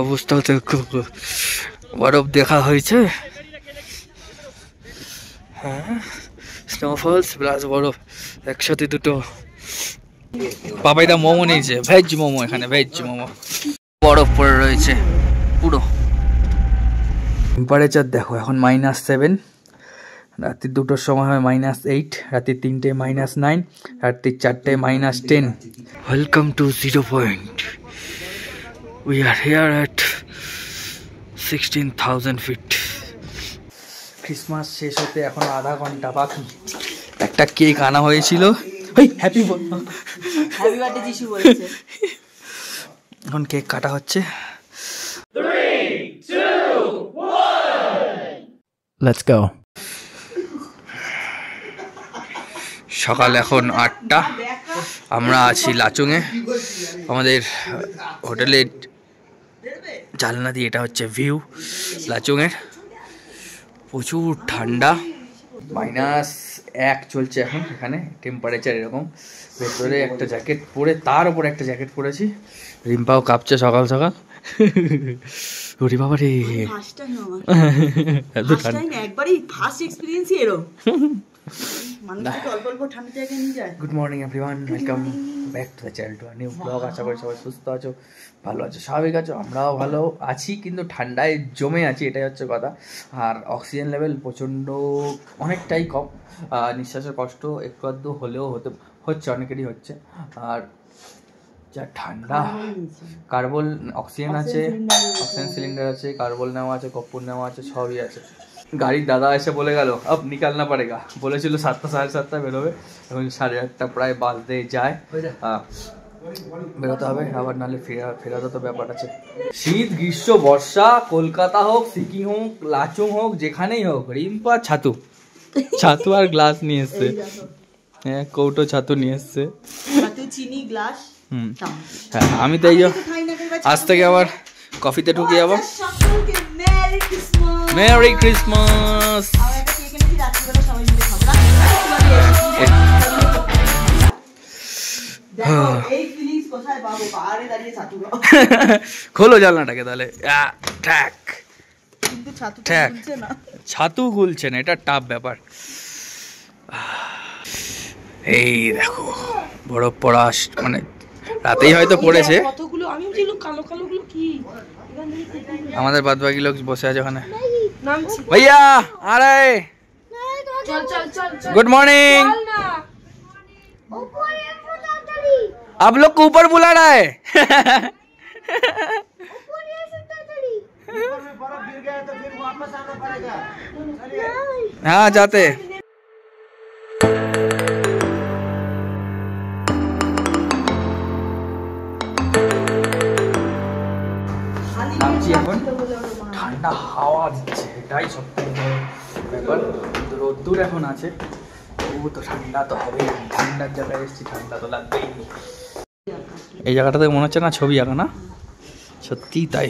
অবস্থা তো বরফ দেখা হয়েছে। হ্যাঁ, স্নোফলস প্লাস বরফ একসাথে দুটো। পাপাইদা মোমো নিয়েছে, ভেজ মোমো, এখানে ভেজ মোমো। বরফ পড়ে রয়েছে পুরো। টেম্পারেচার দেখো, এখন -7, রাত্রি 2টোর সময় হয় -8, রাত্রি 3টে -9, রাত্রি 4টে -10। Welcome to 0 point. We are here at 16,000 feet. Christmas শেষ হতে এখন আধা ঘন্টা বাকি। একটা কেক আনা হয়েছিল, হ্যাপি বার্থডে যিশু বলেছে। এখন কেক কাটা হচ্ছে। 3, 2, 1 লেটস গো। সকাল এখন 8টা, আমরা আছি লাচুংয়ে। আমাদের হোটেলের জানলা দিয়ে এটা হচ্ছে ভিউ লাচুংয়ের। প্রচুর ঠান্ডা, -1 চলছে এখন এখানে টেম্পারেচার এরকম। ভেতরে একটা জ্যাকেট পরে, তার উপর একটা জ্যাকেট পরেছি। রিম্পাও কাঁপছে সকাল সকাল। ওরে বাবা রে, good morning everyone, welcome back to the channel, to a new blog. আশা করি সবাই সুস্থ আছো, ভালো আছো, স্বাভাবিক আছো। আমরাও ভালো আছি, কিন্তু ঠান্ডায় জমে আছি, এটাই হচ্ছে কথা। আর অক্সিজেন লেভেল প্রচণ্ড অনেকটাই কম। নিঃশ্বাসের কষ্ট একটু আধটু হলেও হচ্ছে, অনেকেরই হচ্ছে। আর যা ঠান্ডা, কার্বল অক্সিজেন আছে, অক্সিজেন সিলিন্ডার আছে, কার্বল নেওয়া আছে, কর্পূর নেওয়া আছে, সবই আছে। গাড়ির দাদা এসে বলে গেল আব নিকালনা পারেগা। বলেছিল 7টা 7:30 বেরোবে, এখন 8:30 প্রায় বাজতে যায়। বেরোতে হবে আবার, নাহলে ফেরারও তো ব্যাপার আছে। শীত, গ্রীষ্ম, বর্ষা, কলকাতা হোক, সিকিম হোক, লাচুং হোক, যেখানেই হোক, রিম্পা ছাতু আর গ্লাস নিয়ে এসছে। হ্যাঁ, কৌটো ছাতু নিয়ে এসছে, চিনি গ্লাস। হ্যাঁ, আমি তো এই আজ থেকে আবার কফিতে ঢুকে যাবো। Merry Christmas. খোলো জানলাটাকে তাহলে। ছাতু খুলছে না, এটা টাফ ব্যাপার। এই দেখো বরফ পড়া, মানে রাতেই হয়তো পড়েছে। আমাদের বাদ বাকি লোক বসে আছে ওখানে। भैया आ रहे, गुड मॉर्निंग। आप लोग को ऊपर बुला रहा है। हाँ जाते। ঠান্ডা হাওয়া দিচ্ছে, এটাই সবথেকে বড় ব্যাপার। রোদ্দুর এখন আছে, তবু তো ঠান্ডা তো হবে। ঠান্ডার জায়গায় এসেছি, ঠান্ডা তো লাগবেই। এই জায়গাটাতে মনে হচ্ছে না ছবি আঁকা, না সত্যি তাই।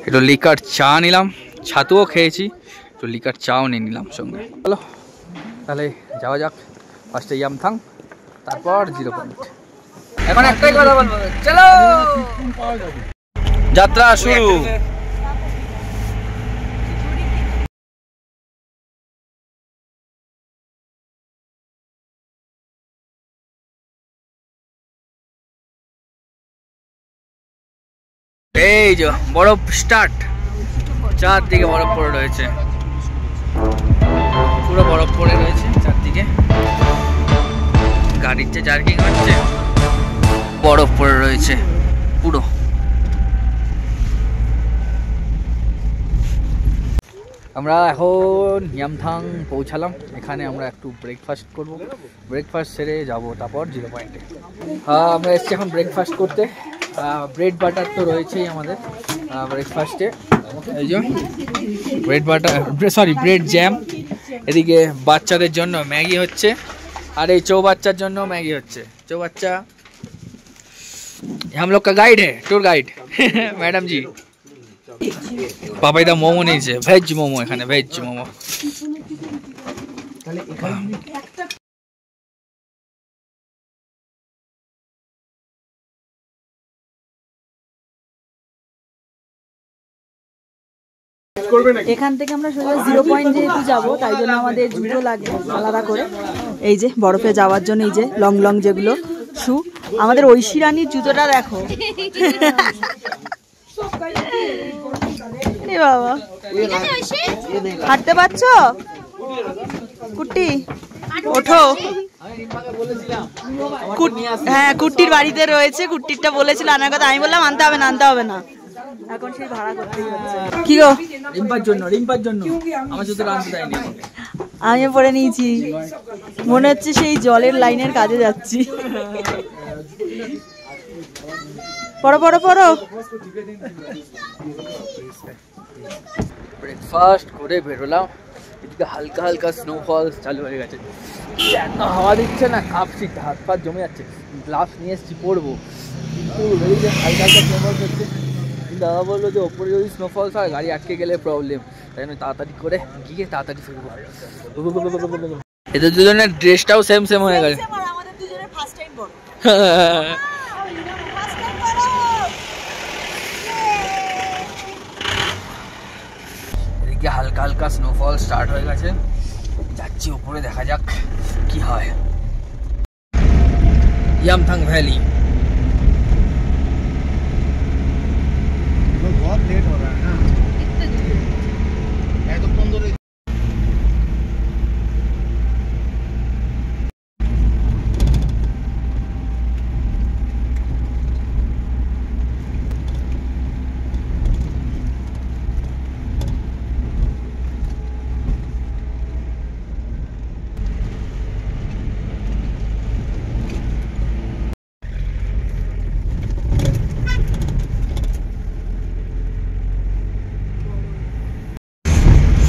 একটু লিকার চা নিলাম, ছাতুও খেয়েছি, একটু লিকার চাও নিয়ে নিলাম সঙ্গে। চলো তাহলে যাওয়া যাক। ফার্স্টে ইয়ামথাং, তারপর 0 পয়েন্ট। এখন একটাই কথা বলবো, চলো যাত্রা শুরু। এই যে বরফ স্টার্ট, চারদিকে বরফ পড়ে রয়েছে, পুরো বরফ পড়ে রয়েছে চারদিকে। গাড়ির যে জার্কিং হচ্ছে, বরফ পড়ে রয়েছে পুরো। আমরা এখন ইয়ামথাং পৌঁছালাম। এখানে আমরা একটু ব্রেকফাস্ট করব, ব্রেকফাস্ট সেরে যাব তারপর 0 পয়েন্টে। আমরা এসেছি এখন ব্রেকফাস্ট করতে। ব্রেড বাটার তো রয়েছেই আমাদের ব্রেকফাস্টে। এই যে bread butter, sorry bread jam. এদিকে বাচ্চাদের জন্য ম্যাগি হচ্ছে, আর এই চৌবাচ্চার জন্য ম্যাগি হচ্ছে। चौबच्चा हम लोग का गाइड है, टूर गाइड मैडम जी। पापा इधर मोमो नहीं है, वेज मोमो एखाने, वेज मोमो। এখান থেকে আমরা সোজা 0 পয়েন্ট যেহেতু যাবো, তাই জন্য আমাদের জুতো লাগবে আলাদা করে। এই যে বরফে যাওয়ার জন্য এই যে লং লং যেগুলো শু, আমাদের ঐশী রানীর জুতোটা দেখো। এ বাবা, হাঁটতে পারছো কুট্টি? ওঠো। হ্যাঁ, কুট্টির বাড়িতে রয়েছে, কুট্টিরটা বলেছিল আনার কথা, আমি বললাম আনতে হবে না, আনতে হবে না, এখন সেই ভাড়া করতেই হচ্ছে। কি গো? রিম্পার জন্য আমার জুতোটা আনতে দেয়নি। আমি পরে নিয়েছি, মনে হচ্ছে সেই জলের লাইনের কাজে যাচ্ছি। পড়ো পড়ো পড়ো। ব্রেকফাস্ট করে বেরোলাম, এদিকে হালকা হালকা স্নোফল চালু হয়ে গেছে, এত হাওয়া দিচ্ছে না, কাঁপছি, হাত পা জমে যাচ্ছে। গ্লাভস নিয়ে এসেছি পরবো, কিন্তু এই যে হালকা হালকা স্নোফল হচ্ছে, দাদা বললো যে ওপরে যদি স্নোফলস হয় গাড়ি আটকে গেলে প্রবলেম, তাই জন্য তাড়াতাড়ি করে গিয়ে তাড়াতাড়ি ফিরবো। এদের দুজনের ড্রেসটাও সেম সেম হয়ে গেছে। এদিকে হালকা হালকা স্নোফল স্টার্ট হয়ে গেছে, যাচ্ছি উপরে, দেখা যাক কি হয়। ইয়ামথাং ভ্যালি। बहुत लेट हो रहा है ना, तो 15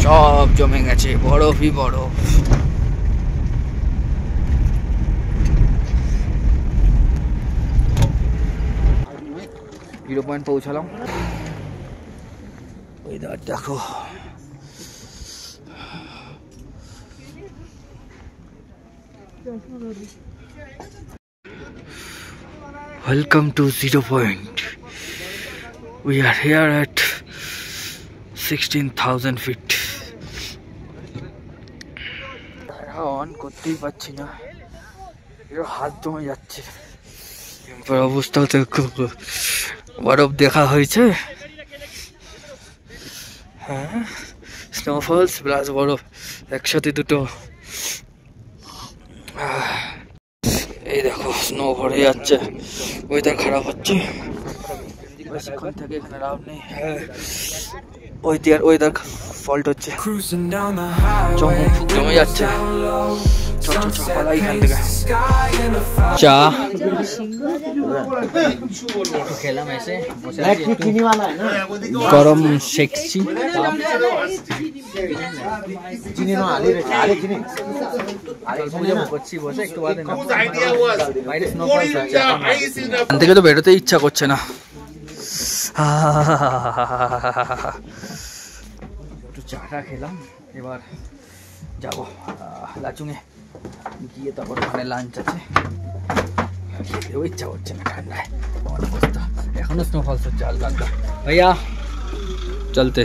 সব জমে গেছে, বরফই বরফ। 0 পয়েন্ট পৌঁছালাম, ওয়েদার দেখো। Welcome to 0 point. We are here at 16,000 feet. On করতেই পারছি না, এর হাত জমে যাচ্ছে। অবস্থাও তো খুব, বরফ দেখা হয়েছে, হ্যাঁ, স্নোফলস প্লাস বরফ একসাথে দুটো। এই দেখো স্নো ভরে যাচ্ছে, ওয়েদার খারাপ হচ্ছে, বেশিক্ষণ থেকে এখানে রাউন্ড নেই। ওয়েদার ফল্ট হচ্ছে, জমে যাচ্ছে। চা খেলাম, এসে গরম শেখছি। থেকে তো বেরোতে ইচ্ছা করছে না। একটু চাটা খেলাম, এবার যাবো লাচুংয়ে, গিয়ে তারপর ওখানে লাঞ্চ আছে। খেতেও ইচ্ছা করছে না ঠান্ডায়, আমার অবস্থা। এখনো স্নোফলস হচ্ছে হালকা হালকা। ভাইয়া চলতে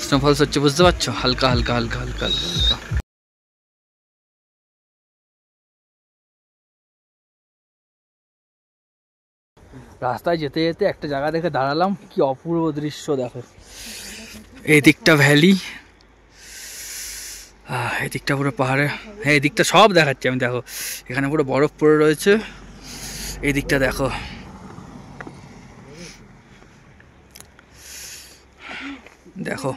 স্নোফলস হচ্ছে, বুঝতে পারছো, হালকা হালকা হালকা হালকা হালকা। রাস্তায় যেতে যেতে একটা জায়গা দেখে দাঁড়ালাম, কি অপূর্ব দৃশ্য দেখো। এই দিকটা ভ্যালি, এই দিকটা পুরো পাহাড়ে, হ্যাঁ এই দিকটা সব দেখাচ্ছি আমি, দেখো এখানে পুরো বরফ পড়ে রয়েছে। এই দিকটা দেখো, দেখো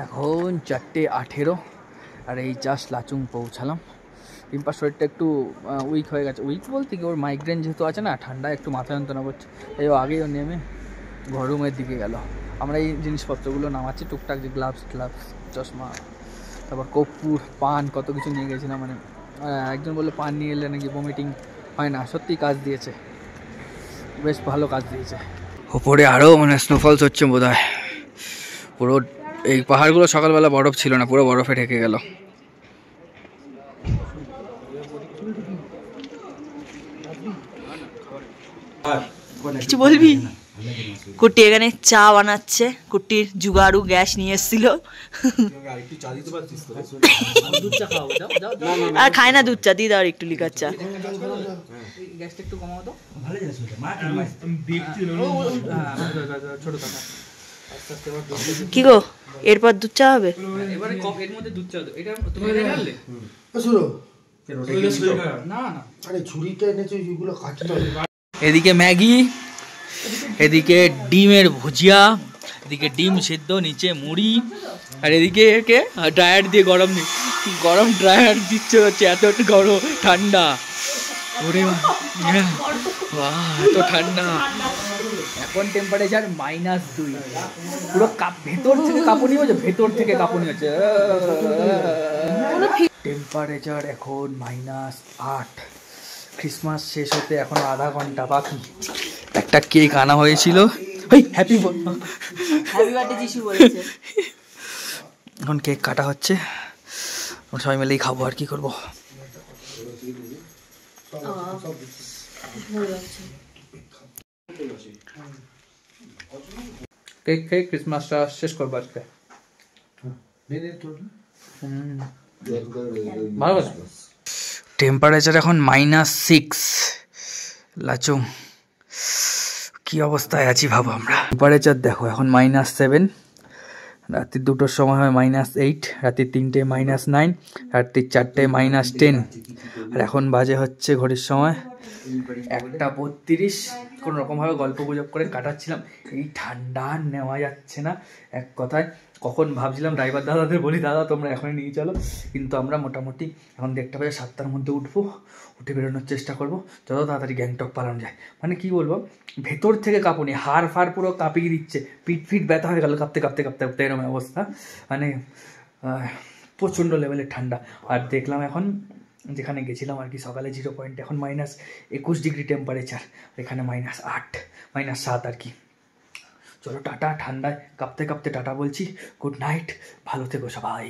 এখন 4:18 আর এই জাস্ট লাচুং পৌঁছালাম। রিম্পার শরীরটা একটু উইক হয়ে গেছে, উইক বলতে কি ওর মাইগ্রেন যেহেতু আছে না, ঠান্ডায় একটু মাথা যন্ত্রণা করছে, তাই ও আগেই ও নেমে ঘরুমের দিকে গেল। আমরা এই জিনিসপত্রগুলো নামাচ্ছি টুকটাক, যে গ্লাভস চশমা, তারপর কর্পূর, পান, কত কিছু নিয়ে গেছিলাম। মানে একজন বললো পান নিয়ে এলে নাকি ভমিটিং হয় না, সত্যিই কাজ দিয়েছে, বেশ ভালো কাজ দিয়েছে। ওপরে আরও মানে স্নোফলস হচ্ছে বোধ হয়, পুরো এই পাহাড়গুলো সকালবেলা বরফ ছিল না, পুরো বরফে ঢেকে গেল। কিছু বলবি? কুট্টি এখানে চা বানাচ্ছে, কুট্টির জুগাড়ু গ্যাস নিয়ে এসেছিল। আর খায় না দুধ চা, দিয়ে দাও একটু লিকার চা। কি গো, এরপর দুধ চা হবে? এদিকে ম্যাগি, এদিকে ডিমের ভুজিয়া, এদিকে ডিম সেদ্ধ, নিচে মুড়ি, আর এদিকে একে ড্রায়ার দিয়ে গরম ড্রায়ার দিচ্ছে হচ্ছে। এত গরম ঠান্ডা, ওরে এত ঠান্ডা। এখন টেম্পারেচার -2, পুরো ভেতর থেকে কাঁপুনি হচ্ছে, ভেতর থেকে কাঁপুনি হচ্ছে। টেম্পারেচার এখন -8। ক্রিসমাস শেষ হতে এখন আধা ঘন্টা বাকি। একটা কেক আনা হয়েছিল, হ্যাপি বার্থডে যিশু বলেছে। এখন কেক কাটা হচ্ছে, সবাই মিলেই খাবো, আর কি করবো। কেক খেয়ে ক্রিসমাসটা শেষ করবো আজকে। ভালো। টেম্পারেচার এখন -6। লাচুং, কি অবস্থায় আছি ভাবো আমরা। টেম্পারেচার দেখো এখন -7, রাত্রি 2টোর সময় হয় -8, রাত্রি 3টে -9, রাত্রি 4টে -10, আর এখন বাজে হচ্ছে ঘড়ির সময় 1:32। কোনো রকমভাবে গল্প গুজব করে কাটাচ্ছিলাম। এই ঠান্ডা নেওয়া যাচ্ছে না এক কথায়। কখন ভাবছিলাম ড্রাইভার দাদাদের বলি, দাদা তোমরা এখনই নিয়ে চলো, কিন্তু আমরা মোটামুটি এখন 1টা বাজে 7টার মধ্যে উঠে বেরোনোর চেষ্টা করবো, যত তাড়াতাড়ি গ্যাংটক পালানো যায়। মানে কি বলবো, ভেতর থেকে কাঁপুনি, হাড় ফাড় পুরো কাঁপিয়ে দিচ্ছে, পিঠ ব্যথা হয়ে গেল কাঁপতে কাঁপতে কাঁপতে কাঁপতে, এরকম অবস্থা। মানে প্রচণ্ড লেভেলের ঠান্ডা। আর দেখলাম এখন যেখানে গেছিলাম আর কি সকালে 0 পয়েন্ট, এখন -21 ডিগ্রি টেম্পারেচার, এখানে -8 -7 আর কি। চলো টাটা, ঠান্ডায় কাঁপতে কাঁপতে টাটা বলছি, গুড নাইট, ভালো থেকো সবাই।